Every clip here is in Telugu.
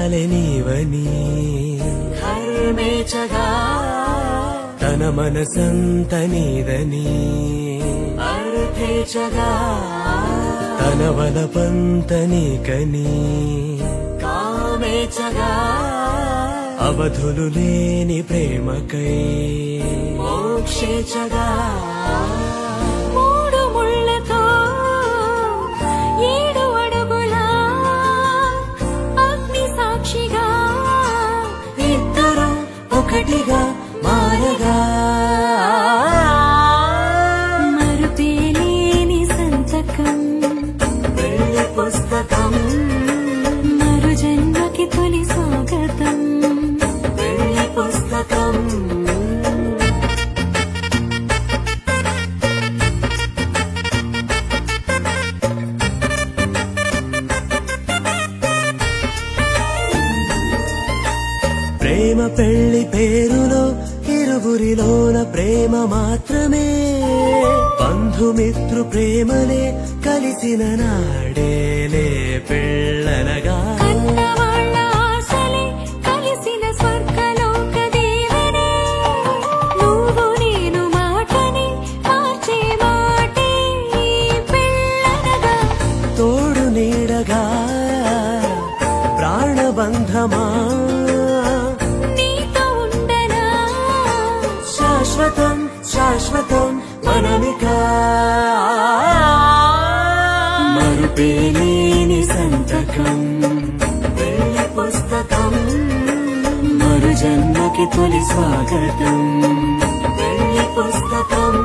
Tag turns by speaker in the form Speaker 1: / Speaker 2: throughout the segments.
Speaker 1: నీవని
Speaker 2: హర్మేచగా
Speaker 1: తన మనసంత నీదని
Speaker 2: అర్థేచగా
Speaker 1: తన వలపంత నీకని
Speaker 2: కామేచగా
Speaker 1: అవధులు లేని ప్రేమకై
Speaker 2: మోక్షేచగా మూడు ముళ్ళతో 7 అడుగుల అగ్ని సాక్షిగా
Speaker 1: ఇద్దరు ఒకటిగా మారగా
Speaker 2: మరుపేలేని సంతకం
Speaker 1: పెళ్లి పుస్తకం
Speaker 2: మరు జన్మకి తొలి స్వాగతం
Speaker 1: పెళ్లి పుస్తకం ప్రేమ పెళ్లి పేరులో ఇరువురిలోన ప్రేమ మాత్రమే బంధుమిత్రు ప్రేమలే కలిసిన నాడేలే పెళ్ళనగా
Speaker 2: కన్నవాళ్ళ ఆశలే కలిసిన స్వర్గలోక దేవనే నువ్వు నేను మాటని మార్చే మాటే పెళ్ళనగా
Speaker 1: తోడు నీడగా ప్రాణబంధమా
Speaker 2: నీతో ఉండనా
Speaker 1: శాశ్వతం శాశ్వతం మనమికా మరుపేలేని సంతకం పెళ్లి పుస్తకం మరు జన్మకి తొలి స్వాగతం పెళ్లి పుస్తకం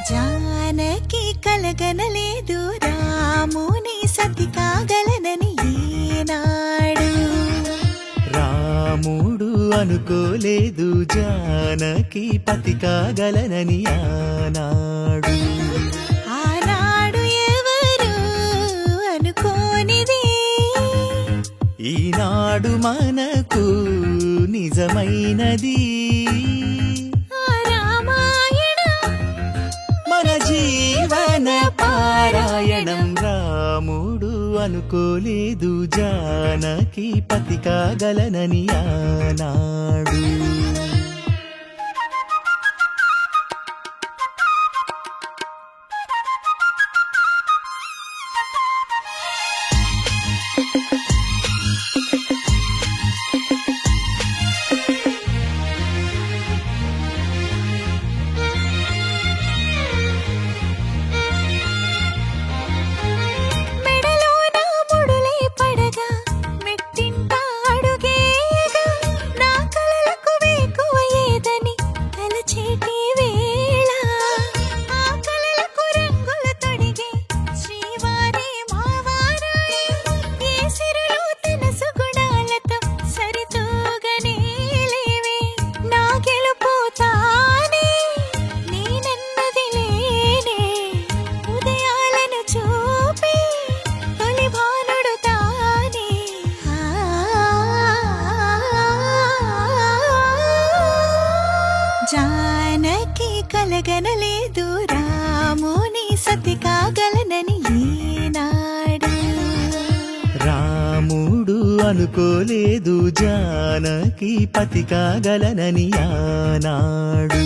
Speaker 2: జానకి కలగనలేదు రాముని సతి కాగలనని ఈనాడు
Speaker 1: రాముడు అనుకోలేదు జానకి పతి కాగలనని ఆనాడు
Speaker 2: ఆనాడు ఎవరు అనుకోనిది
Speaker 1: ఈనాడు మనకు నిజమైనది
Speaker 2: ఆ రామాయణం
Speaker 1: మన జీవన పారాయణం రాముడు అనుకోలేదు జానకి పతి కాగలనని ఆనాడు
Speaker 2: మెడలోన ముడులే పడగా మెట్టింట అడుగేయగా నా కలలకు వేకువ ఏదని తలచేటి వేళ ఆ కలలకు రంగుల తొడిగే శ్రీవారి మావారాయే ఏ సిరులు తన సుగుణాలతో సరితూగనే లేవే నా గెలుపు తానే నేనన్నది లేనే ఉదయాలను చూపి తొలి భానుడు తానే జానకి కలగనలేదు రాముని సతి కాగలనని ఈనాడు
Speaker 1: రాముడు అనుకోలేదు జానకి పతి కాగలనని ఆనాడు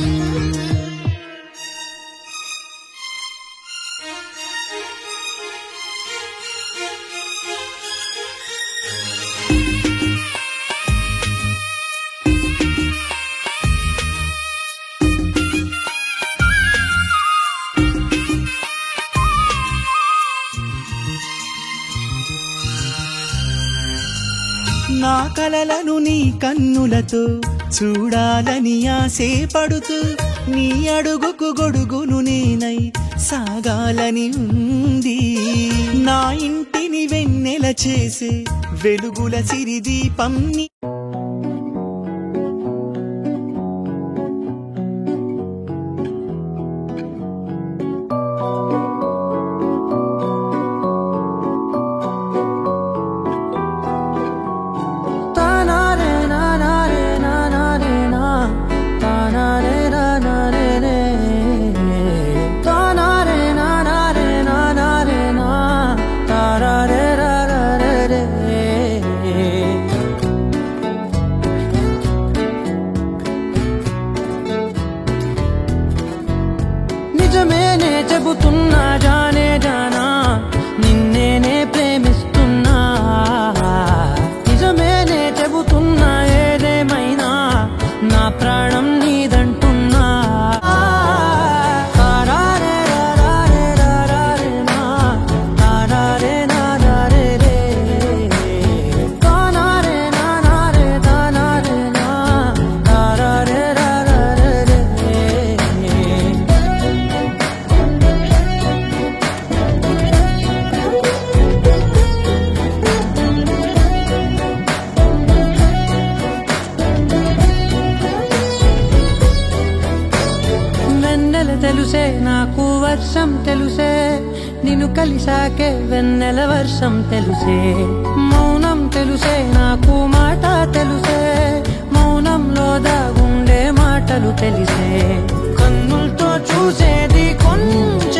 Speaker 1: నా కలలను నీ కన్నులతో చూడాలని ఆశే పడుతూ నీ అడుగుకు గొడుగును నేనై సాగాలని ఉంది నా ఇంటిని వెన్నెల చేసే వెలుగుల సిరిదీపం నీ
Speaker 3: ఆకాశం తెలుసే, నిన్ను కలిసాకే వెన్నెల వర్షం తెలుసే. మౌనం తెలుసే నాకు మాట తెలుసే, మౌనంలో దాగుండే మాటలు తెలిసే. కన్నులతో చూసేది కొంచెం